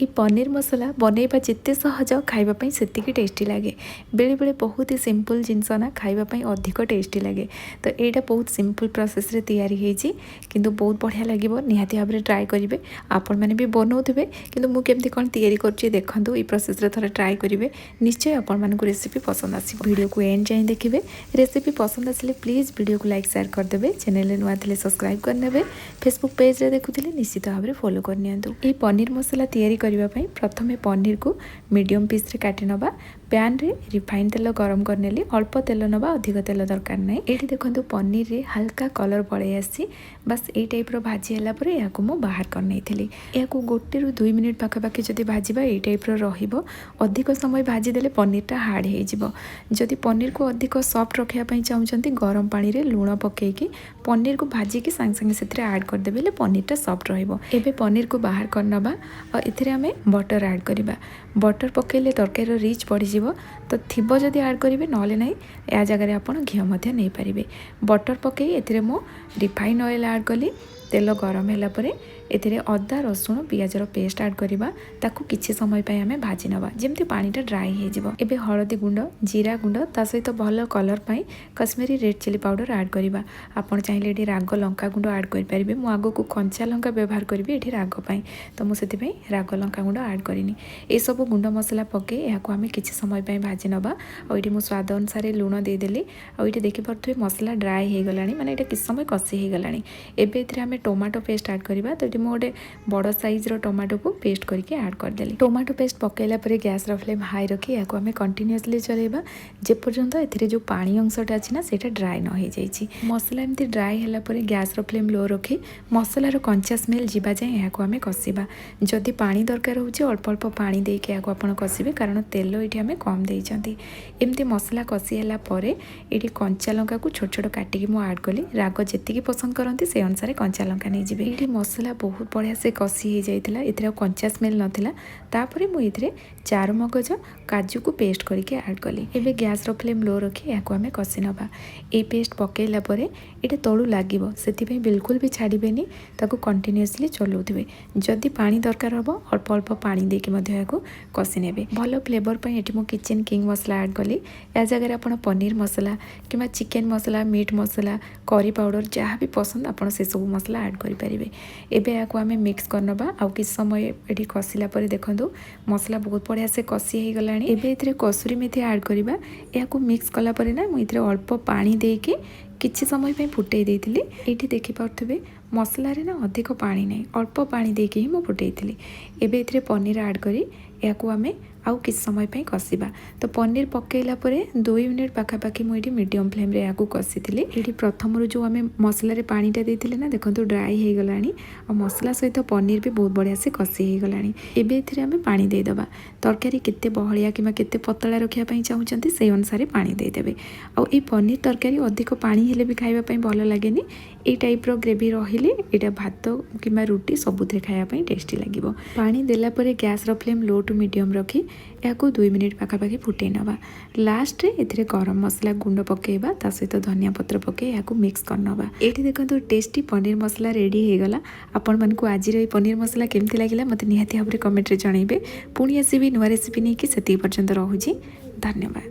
ये पनीर मसला बनैबा जिते सहज खाइबापी सेतिकी टेस्टी लगे। बेले बेले बहुत ही सिंपल जिनस ना खाइबापी अधिक टेस्टी लगे। तो यहाँ बहुत सिंपल प्रोसेस रे तैयारी होइछि किंतु बहुत बढ़िया लगे। निहाती भाव में ट्राए करेंगे। आपण मैंने भी बनाऊे किंतु मुझे केमती कौन तैयारी कर देखूँ। ये प्रोसेस रे थोड़ा ट्राए करेंगे। निश्चय आपण मानक रेसिपी पसंद आसो। वीडियो को एंड जाए देखिए। रेसिपी पसंद आसिले प्लीज वीडियो को लाइक शेयर करदे। चैनल नुआ थे सब्सक्राइब करने। फेसबुक पेज रे देखुले निश्चित भाव में फॉलो करनी। ये पनीर मसला तैयारी करने प्रथमे पनीर को मीडियम पीस रे काटी नबा। पैन रे रिफाइन तेल गरम करनेली। अल्प तेल नबा, अधिक तेल दरकार नहीं। ये देखो पनीर रे हल्का कलर पड़े आसी बस ये टाइप रो भाजी हला परे याको मो बाहर कर नहीं थी। याको 1 ରୁ 2 मिनिट पाखापाखि जदि भाजवा ये टाइप रो रहिबो। अधिक समय भाजी देले पनीरटा हार्ड हो जिवो। जदि पनीर को अधिक सॉफ्ट रखिया पई चाहुचंती गरम पानी रे लूण पकेकी पनीर को भाजी की सांग सांगे सेथरे ऐड कर देबे पनीरटा सॉफ्ट रहिबो। एबे पनीर को बाहर कर नबा और एथिरे हमें बटर ऐड करिबा। बटर पकेले तरकारी रिच बढ़ी जिवो। तो थिबो जदि ऐड करिवे नले नाही या जगह आपण घिओ मध्ये नै पारिबे। बटर पकई एथिरे मो रिफाइन ऑयल ऐड कली। तेल गरम होला परे एथिरे अदा रसुण पियाजर पेस्ट ऐड करिबा। ताकू किछि समय पय हमें भाजी नबा जेमति पानीटा ड्राई हो जिवो। एबे हळदी गुंड, जीरा गुंड ता सहित भल कलर पय Kashmiri red chilli powder add करिबा। आपण चाहिले एठी राग लंका गुंड ऐड करि परिबे। मु आगो को कंचा लंका व्यवहार करिबे एठी राग पय। तो मु सेति पय राग लंका गुंड ऐड करिनी। ए सब गुंड मसला पके याको हमें किछि समय पय भाजी नबा। आ एठी मु स्वाद अनुसार लूण दे देली। आ एठी देखि परथुवे मसला ड्राई हो गलानी माने एटा किछि समय कसी हो गलानी। एबे एथिरे हमें टोमाटो पेस्ट ऐड करिबा। तो एठी मु गोटे बड़ साइज रो टोमाटो को पेस्ट करके ऐड कर देली। टोमाटो पेस्ट पकेला परे गैस रो फ्लेम हाई रखी याको हमें कंटिन्यूअसली चलेबा जे पर्यंत एथिरे जो पानी अंशटा अछि ना सेटा ड्राई न हो जाइछि। मसला एमती ड्राई होला परे गैस रो फ्लेम लो रखी मसला रो कंचा स्मेल जिबा जाय याको हमें कसिबा। जदि पानी दरकार होछि अल्प अल्प पानी देके याको आपण कसिबे कारण तेल एठी हमें कम देइछंती। एमती मसला कसी होला परे एठी कंचा लंका को छोट छोट काटिकी मु ऐड कली। राग जेतिकी पसंद करंती से अनुसार कंचा लंका नै जिबे। एठी मसला बहुत बढ़िया से कसी हो जाइतिला। एथिरे कंचा स्मेल नथिला। तापरे मु एथिरे चार मगज काजू को पेस्ट करके ऐड कली। एबे गैस रो फ्लेम लो रखी याको हमें कसी नबा। ए पेस्ट पकेला परे एटा तळु लागिवो सेति पे बिल्कुल भी छाड़िबेनी। ताको कंटिन्यूअसली चलौथिबे। जदि पानी दरकार हबो अल्प अल्प पानी देके मध्ये याको कसी नेबे। भलो फ्लेवर पय एठी मु किचन किंग मसला ऐड कली। या जगह आपण पनीर मसला किमा चिकन मसला, मीट मसला, करी पाउडर जहाँ भी पसंद आपण से सब मसला ऐड करि परिबे। एबे याको हमें मिक्स करनबा। आ किस समय एठी कसिला परे देखंतु मसला बहुत बढ़िया से कसी हो गलानी। एबे एथिरे कसुरी मेथी ऐड करिबा। याको मिक्स कला परे ना मु एथिरे अल्प पानी देके किछि समय पे फुटै देइतिली। एठी देखि पारथुबे मसला रे ना अधिक पानी नै अल्प पानी देके ही मु फुटैतिली। एबे एथिरे पनीर ऐड करी याको हमें आउ किस समय पे कसिबा। तो पनीर पकेला परे 2 मिनिट पाखापाखि मु एठी मीडियम फ्लेम रे याको कसितिली। एठी प्रथम रो जो हमें मसला रे पानीटा देइतिले ना देखंतु ड्राई हो गलानी। और मसला सहित पनीर भी बहुत बढ़िया से कसी हो गलानी। एबे एथिरे हमें पानी दे दबा। तरकारी केते बहलिया किमा केते पतला रखिया पई चाहुचंती से अनुसार पानी दे देबे। आ ए पनीर तरकारी अधिक पानी हेले भी खाइबा पई भलो लागेनी। ए टाइप रो ग्रेवी रहिले एटा भात किमा रोटी सबुथरे खाइबा पई टेस्टी लागिवो। पानी देला परे गैस रो फ्लेम लो टू मीडियम रखी याको 2 मिनिट पाखापाखि फुटै नबा। लास्ट रे एथिरे गरम मसला गुंड पकेबा ता सहित धनिया पत्र पके याको मिक्स कर नबा। एठी देखंतु टेस्टी पनीर मसला रेडी हो गला। आपण मानकु आज रे पनीर मसला केमति लागिला मते निहाती भाबरे कमेंट रे जणाइबे। पुणी आसीबे नुवा रेसिपी नेकी सेति पर्यंत रहूची। धन्यवाद।